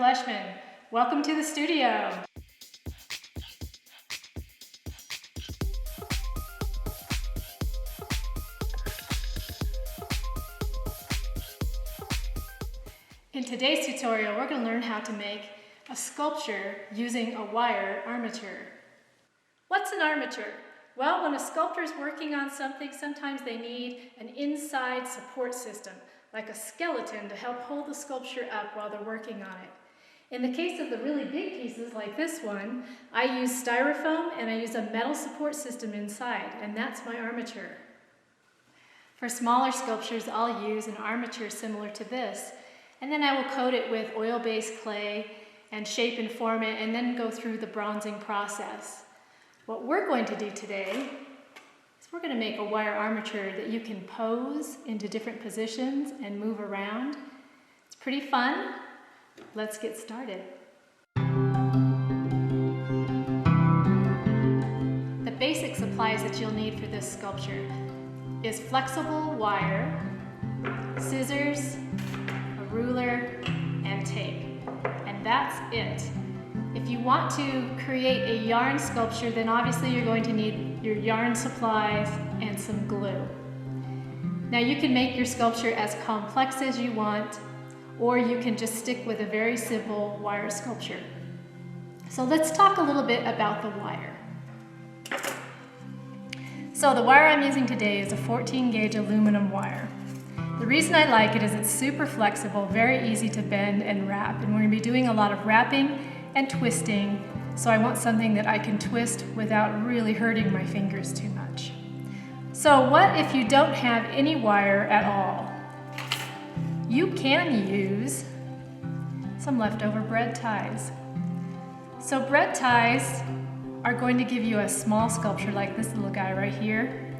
Fleischman. Welcome to the studio. In today's tutorial, we're going to learn how to make a sculpture using a wire armature. What's an armature? Well, when a sculptor is working on something, sometimes they need an inside support system, like a skeleton to help hold the sculpture up while they're working on it. In the case of the really big pieces like this one, I use styrofoam and I use a metal support system inside, and that's my armature. For smaller sculptures, I'll use an armature similar to this, and then I will coat it with oil-based clay and shape and form it, and then go through the bronzing process. What we're going to do today is we're going to make a wire armature that you can pose into different positions and move around. It's pretty fun. Let's get started. The basic supplies that you'll need for this sculpture is flexible wire, scissors, a ruler, and tape. And that's it. If you want to create a yarn sculpture, then obviously you're going to need your yarn supplies and some glue. Now you can make your sculpture as complex as you want, or you can just stick with a very simple wire sculpture. So let's talk a little bit about the wire. So the wire I'm using today is a 14 gauge aluminum wire. The reason I like it is it's super flexible, very easy to bend and wrap, and we're going to be doing a lot of wrapping and twisting, so I want something that I can twist without really hurting my fingers too much. So what if you don't have any wire at all? You can use some leftover bread ties. So bread ties are going to give you a small sculpture like this little guy right here.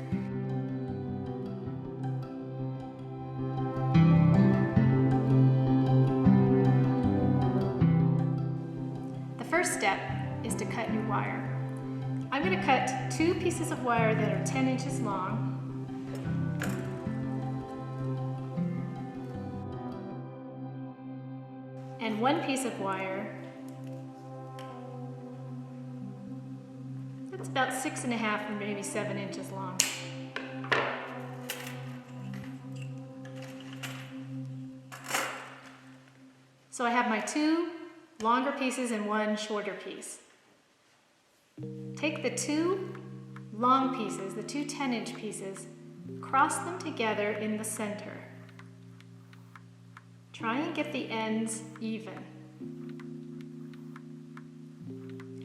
The first step is to cut your wire. I'm going to cut 2 pieces of wire that are 10 inches long. And 1 piece of wire that's about 6.5 or maybe 7 inches long. So I have my 2 longer pieces and 1 shorter piece. Take the 2 long pieces, the 2 10-inch pieces, cross them together in the center. Try and get the ends even.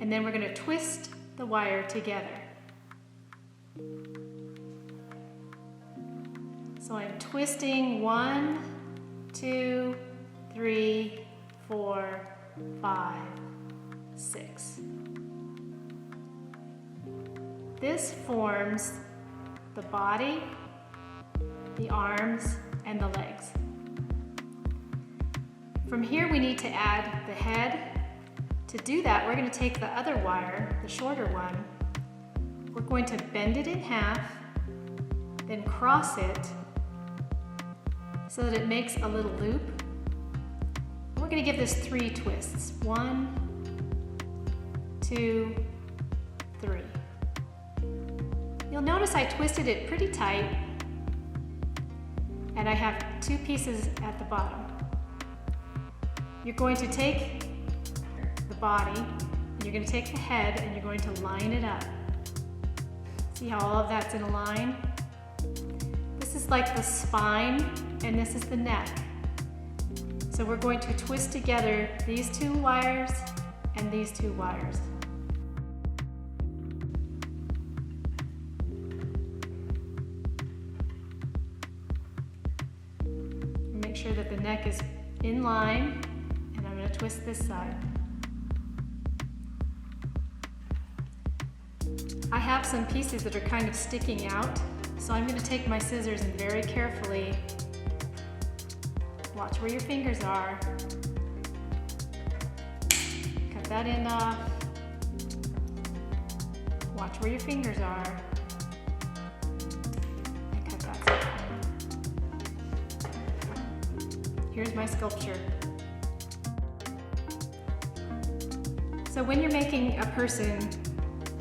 And then we're going to twist the wire together. So I'm twisting 1, 2, 3, 4, 5, 6. This forms the body, the arms, and the legs. From here we need to add the head. To do that, we're going to take the other wire, the shorter one, we're going to bend it in half, then cross it so that it makes a little loop. We're going to give this 3 twists. 1, 2, 3. You'll notice I twisted it pretty tight, and I have 2 pieces at the bottom. You're going to take the body, and you're going to take the head, and you're going to line it up. See how all of that's in a line? This is like the spine, and this is the neck. So we're going to twist together these 2 wires and these 2 wires. Make sure that the neck is in line. I'm going to twist this side. I have some pieces that are kind of sticking out, so I'm going to take my scissors and very carefully watch where your fingers are. Cut that end off. Watch where your fingers are. And cut that side. Here's my sculpture. So when you're making a person,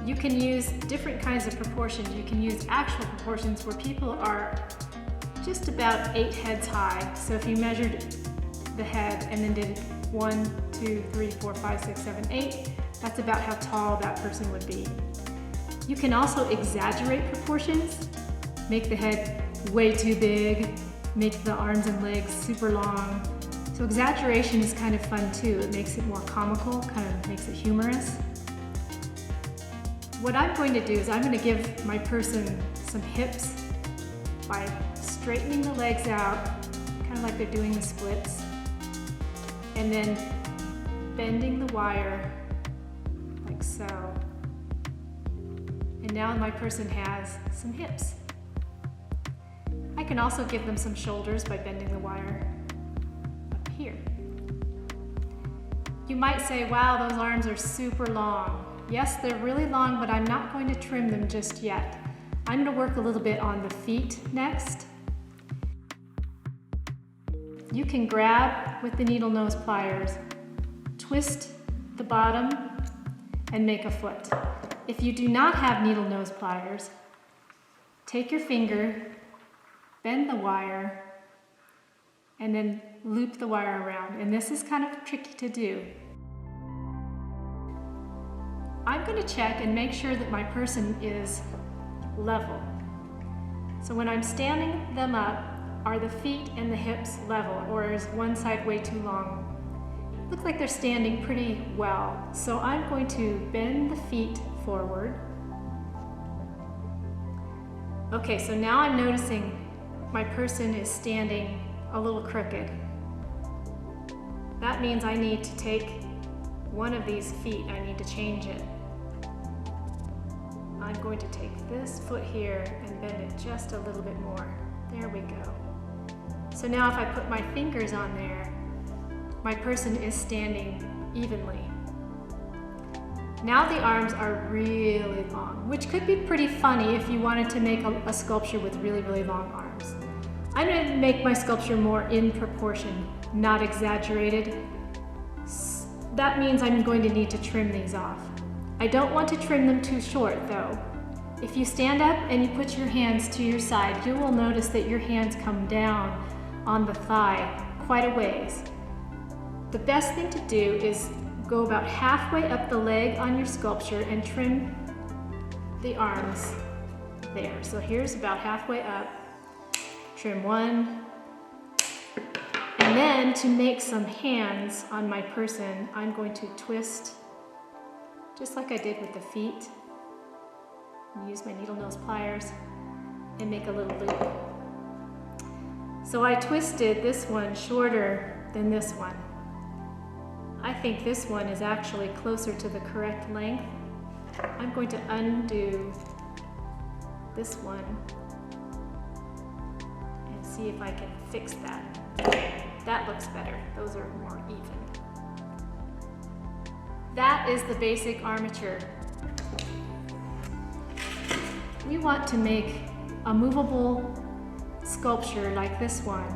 you can use different kinds of proportions. You can use actual proportions where people are just about 8 heads high. So if you measured the head and then did 1, 2, 3, 4, 5, 6, 7, 8, that's about how tall that person would be. You can also exaggerate proportions, make the head way too big, make the arms and legs super long. So exaggeration is kind of fun too. It makes it more comical, kind of makes it humorous. What I'm going to do is I'm going to give my person some hips by straightening the legs out, kind of like they're doing the splits, and then bending the wire like so. And now my person has some hips. I can also give them some shoulders by bending the wire up here. You might say, wow, those arms are super long. Yes, they're really long, but I'm not going to trim them just yet. I'm going to work a little bit on the feet next. You can grab with the needle nose pliers, twist the bottom, and make a foot. If you do not have needle nose pliers, take your finger, bend the wire, and then loop the wire around. And this is kind of tricky to do. I'm going to check and make sure that my person is level. So when I'm standing them up, are the feet and the hips level, or is one side way too long? Looks like they're standing pretty well. So I'm going to bend the feet forward. Okay, so now I'm noticing my person is standing a little crooked. That means I need to take one of these feet, I need to change it. I'm going to take this foot here and bend it just a little bit more. There we go. So now if I put my fingers on there, my person is standing evenly. Now the arms are really long, which could be pretty funny if you wanted to make a sculpture with really, really long arms. I'm going to make my sculpture more in proportion, not exaggerated. That means I'm going to need to trim these off. I don't want to trim them too short though. If you stand up and you put your hands to your side, you will notice that your hands come down on the thigh quite a ways. The best thing to do is go about halfway up the leg on your sculpture and trim the arms there. So here's about halfway up, trim one, and then to make some hands on my person, I'm going to twist just like I did with the feet. Use my needle nose pliers and make a little loop. So I twisted this one shorter than this one. I think this one is actually closer to the correct length. I'm going to undo this one and see if I can fix that. That looks better. Those are more even. That is the basic armature. We want to make a movable sculpture like this one.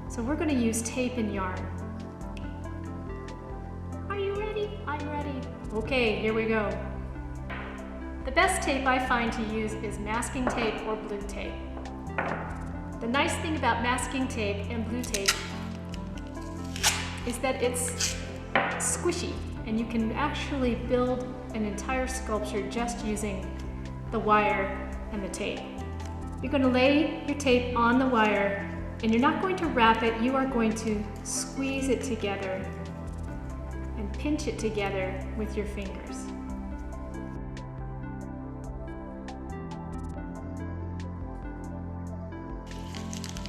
So we're going to use tape and yarn. Are you ready? I'm ready. Okay, here we go. The best tape I find to use is masking tape or blue tape. The nice thing about masking tape and blue tape is that it's squishy and you can actually build an entire sculpture just using the wire and the tape. You're going to lay your tape on the wire and you're not going to wrap it, you are going to squeeze it together and pinch it together with your fingers.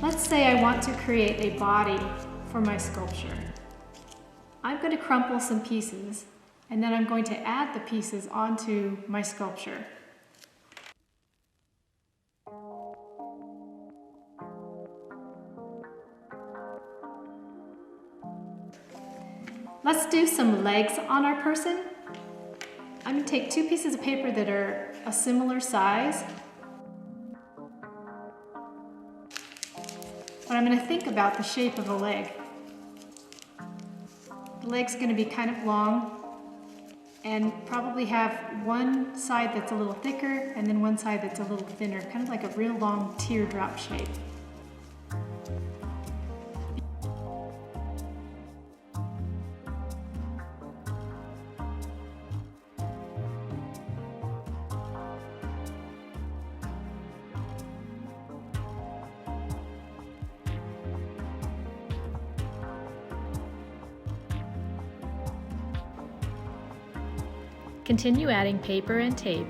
Let's say I want to create a body for my sculpture. I'm going to crumple some pieces and then I'm going to add the pieces onto my sculpture. Let's do some legs on our person. I'm going to take 2 pieces of paper that are a similar size. But I'm going to think about the shape of a leg. The leg's going to be kind of long. and probably have one side that's a little thicker and then one side that's a little thinner, kind of like a real long teardrop shape. Continue adding paper and tape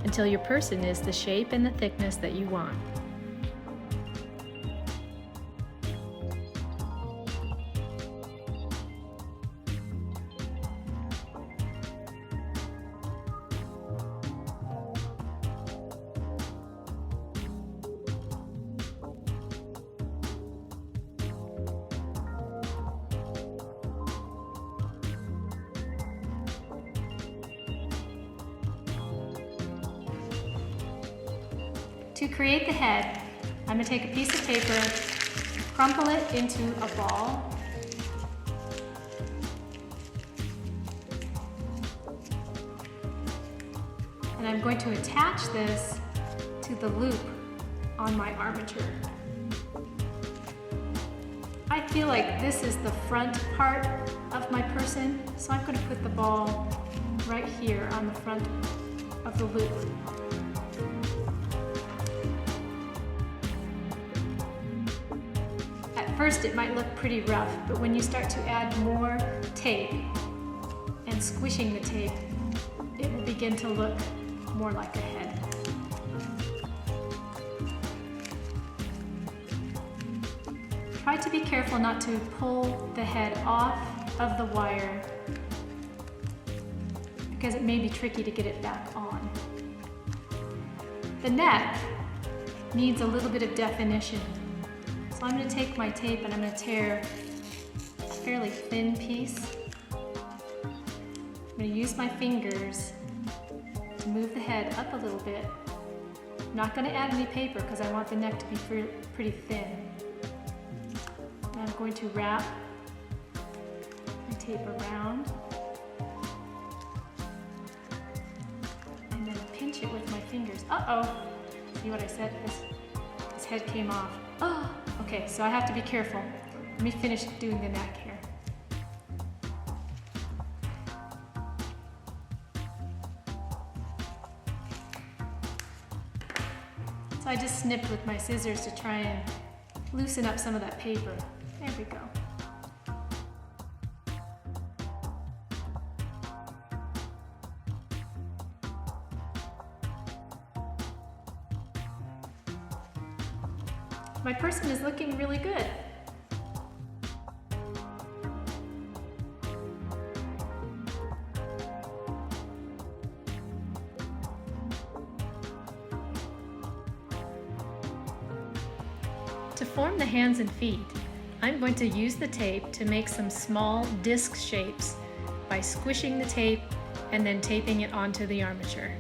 until your person is the shape and the thickness that you want. To create the head, I'm going to take a piece of paper, crumple it into a ball, and I'm going to attach this to the loop on my armature. I feel like this is the front part of my person, so I'm going to put the ball right here on the front of the loop. First, it might look pretty rough, but when you start to add more tape and squishing the tape, it will begin to look more like a head. Try to be careful not to pull the head off of the wire because it may be tricky to get it back on. The neck needs a little bit of definition. So I'm going to take my tape and I'm going to tear a fairly thin piece. I'm going to use my fingers to move the head up a little bit. I'm not going to add any paper because I want the neck to be pretty thin. And I'm going to wrap my tape around and then pinch it with my fingers. Uh-oh! See what I said? This head came off. Oh! Okay, so I have to be careful. Let me finish doing the neck here. So I just snipped with my scissors to try and loosen up some of that paper. There we go. My person is looking really good. To form the hands and feet, I'm going to use the tape to make some small disc shapes by squishing the tape and then taping it onto the armature.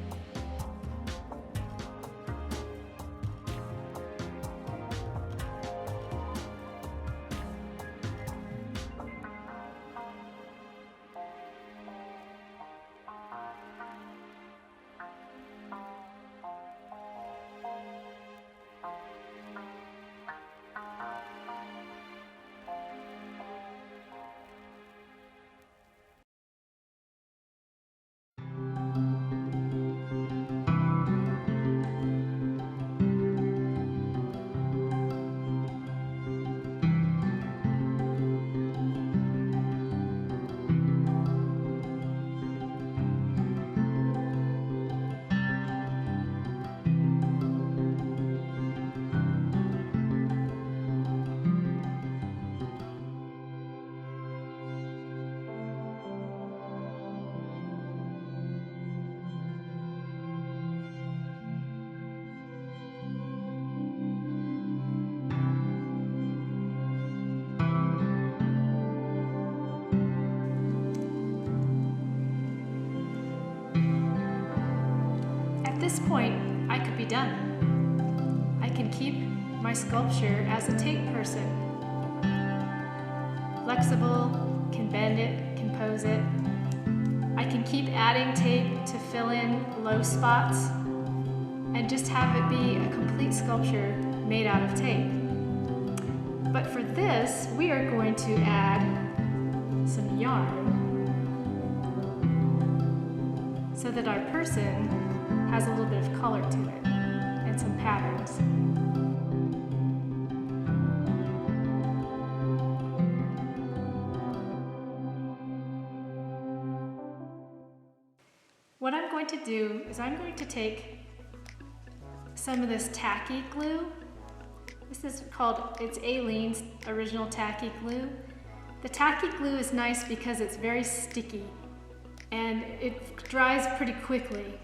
At this point, I could be done. I can keep my sculpture as a tape person. Flexible, can bend it, can pose it. I can keep adding tape to fill in low spots and just have it be a complete sculpture made out of tape. But for this, we are going to add some yarn so that our person has a little bit of color to it and some patterns. What I'm going to do is I'm going to take some of this tacky glue. This is called, it's Aleene's original tacky glue. The tacky glue is nice because it's very sticky and it dries pretty quickly.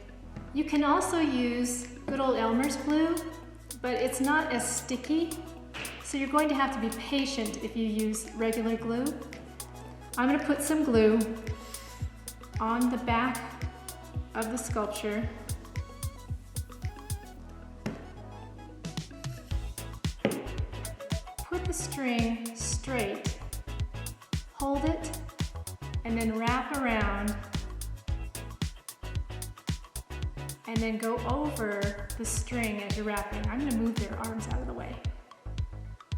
You can also use good old Elmer's glue, but it's not as sticky, so you're going to have to be patient if you use regular glue. I'm going to put some glue on the back of the sculpture. Put the string straight, hold it, and then wrap around, and then go over the string as you're wrapping. I'm going to move their arms out of the way.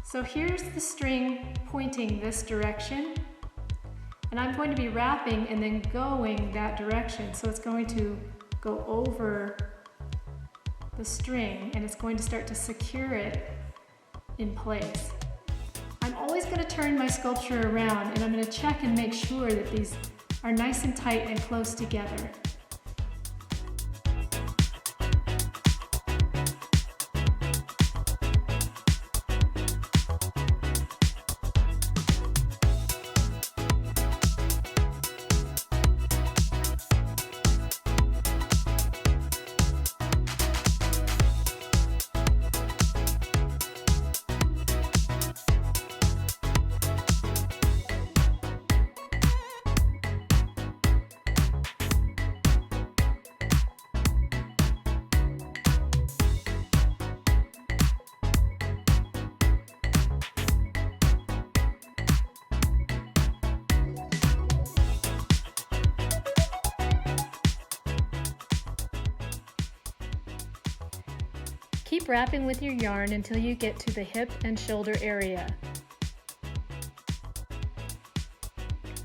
So here's the string pointing this direction, and I'm going to be wrapping and then going that direction. So it's going to go over the string and it's going to start to secure it in place. I'm always going to turn my sculpture around and I'm going to check and make sure that these are nice and tight and close together. Keep wrapping with your yarn until you get to the hip and shoulder area.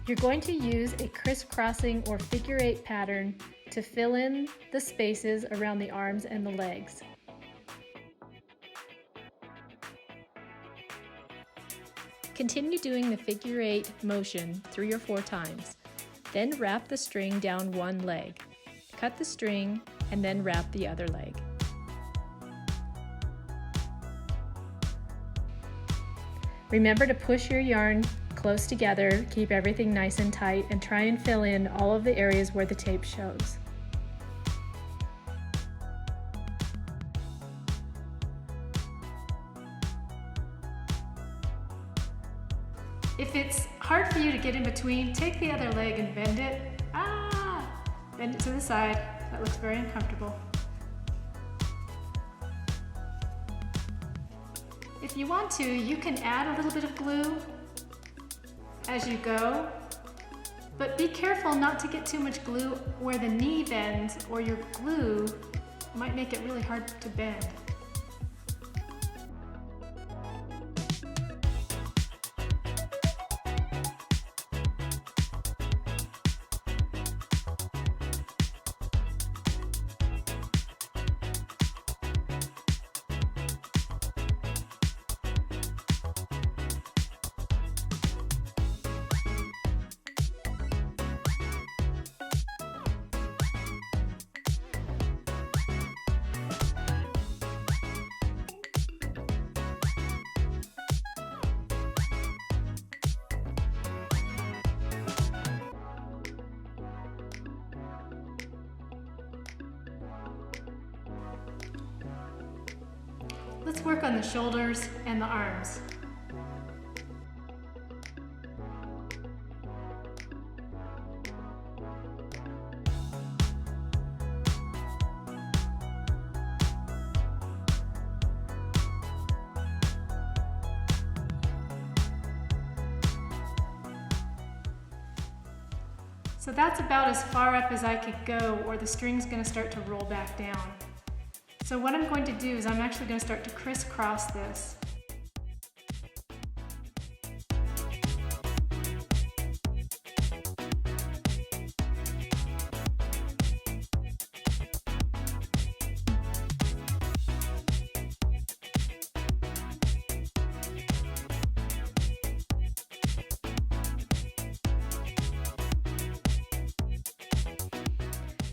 You're going to use a crisscrossing or figure eight pattern to fill in the spaces around the arms and the legs. Continue doing the figure eight motion 3 or 4 times. Then wrap the string down one leg. Cut the string and then wrap the other leg. Remember to push your yarn close together, keep everything nice and tight, and try and fill in all of the areas where the tape shows. If it's hard for you to get in between, take the other leg and bend it. Bend it to the side. That looks very uncomfortable. If you want to, you can add a little bit of glue as you go, but be careful not to get too much glue where the knee bends, or your glue might make it really hard to bend. Let's work on the shoulders and the arms. So that's about as far up as I could go, or the string's going to start to roll back down. So what I'm going to do is I'm actually going to start to crisscross this.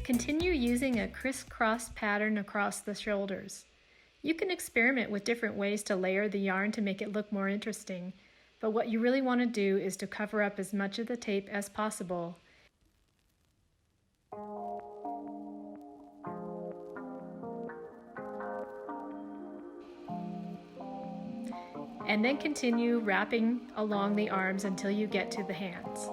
Continue using a crisscross pattern across the shoulders. You can experiment with different ways to layer the yarn to make it look more interesting, but what you really want to do is to cover up as much of the tape as possible. And then continue wrapping along the arms until you get to the hands.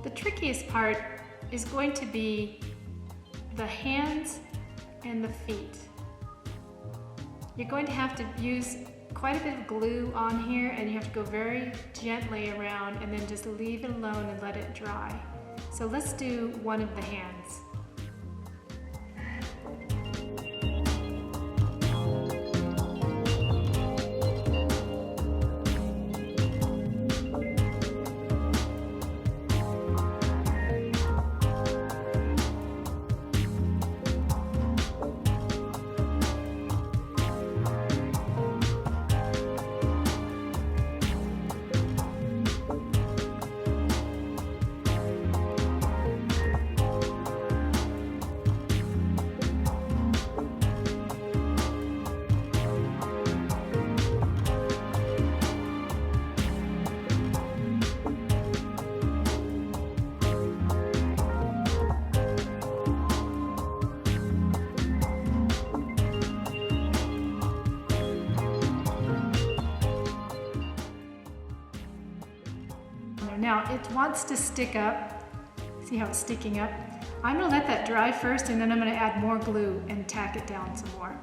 The trickiest part is going to be the hands and the feet. You're going to have to use quite a bit of glue on here, and you have to go very gently around and then just leave it alone and let it dry. So let's do one of the hands. Now it wants to stick up. See how it's sticking up? I'm going to let that dry first, and then I'm going to add more glue and tack it down some more.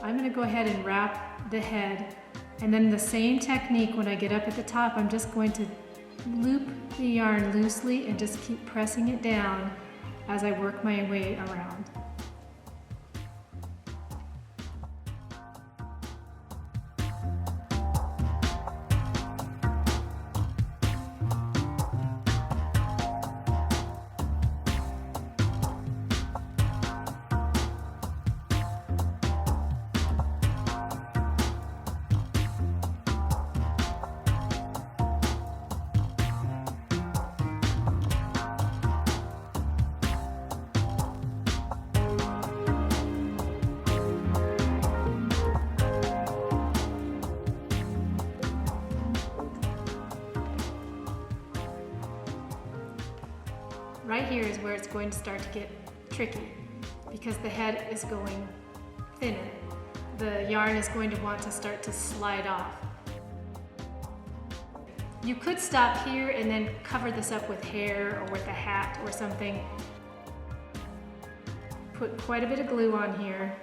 I'm going to go ahead and wrap the head, and then the same technique when I get up at the top, I'm just going to loop the yarn loosely and just keep pressing it down as I work my way around. Right here is where it's going to start to get tricky because the head is going thinner. The yarn is going to want to start to slide off. You could stop here and then cover this up with hair or with a hat or something. Put quite a bit of glue on here.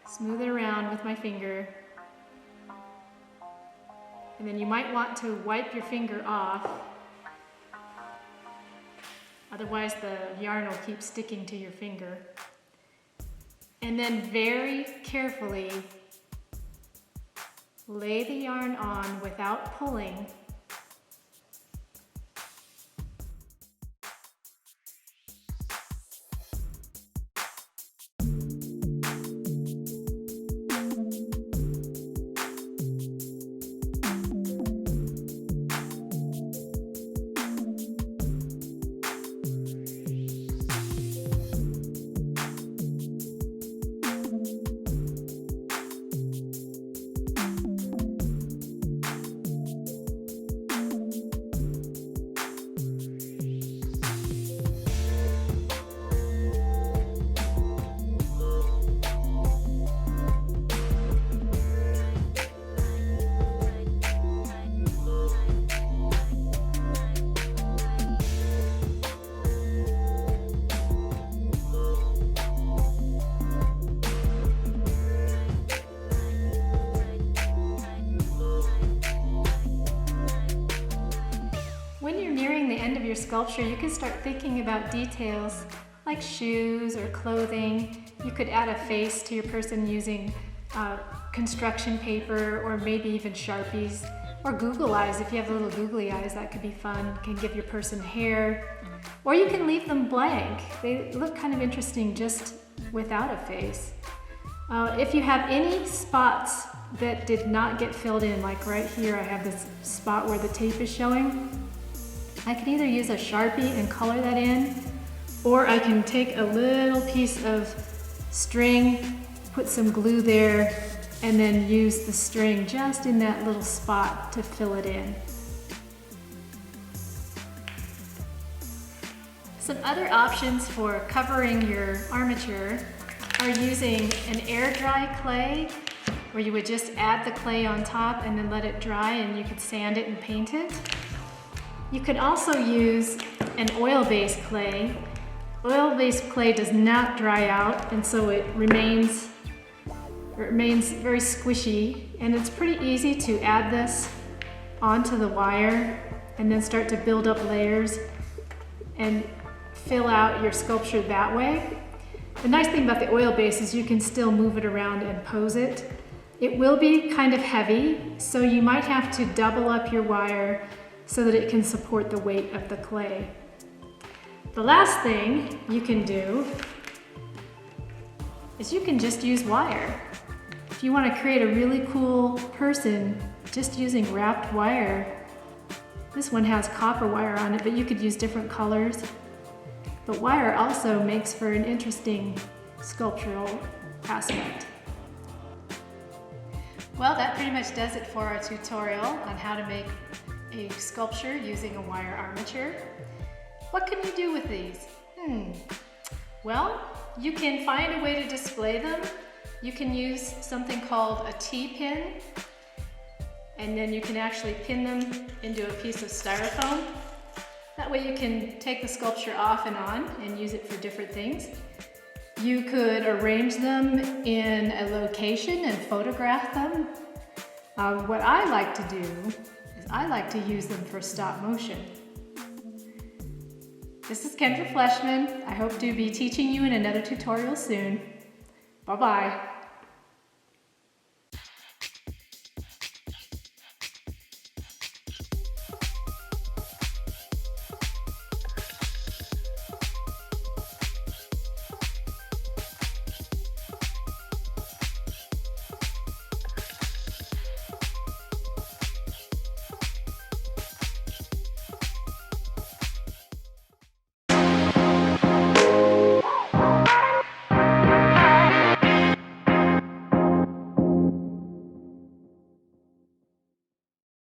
Smooth it around with my finger. And then you might want to wipe your finger off. Otherwise the yarn will keep sticking to your finger. And then very carefully lay the yarn on without pulling. When you're nearing the end of your sculpture, you can start thinking about details like shoes or clothing. You could add a face to your person using construction paper or maybe even Sharpies, or Google eyes. If you have little googly eyes, that could be fun. You can give your person hair, or you can leave them blank. They look kind of interesting just without a face. If you have any spots that did not get filled in, like right here I have this spot where the tape is showing, I can either use a Sharpie and color that in, or I can take a little piece of string, put some glue there, and then use the string just in that little spot to fill it in. Some other options for covering your armature are using an air dry clay, where you would just add the clay on top and then let it dry, and you could sand it and paint it. You could also use an oil-based clay. Oil-based clay does not dry out, and so it remains very squishy, and it's pretty easy to add this onto the wire and then start to build up layers and fill out your sculpture that way. The nice thing about the oil base is you can still move it around and pose it. It will be kind of heavy, so you might have to double up your wire so that it can support the weight of the clay. The last thing you can do is you can just use wire. If you want to create a really cool person just using wrapped wire, this one has copper wire on it, but you could use different colors. But wire also makes for an interesting sculptural aspect. Well, that pretty much does it for our tutorial on how to make a sculpture using a wire armature. What can you do with these? Well, you can find a way to display them. You can use something called a T-pin, and then you can actually pin them into a piece of styrofoam. That way you can take the sculpture off and on and use it for different things. You could arrange them in a location and photograph them. What I like to do is I like to use them for stop motion. This is Kendra Fleischman. I hope to be teaching you in another tutorial soon. Bye-bye.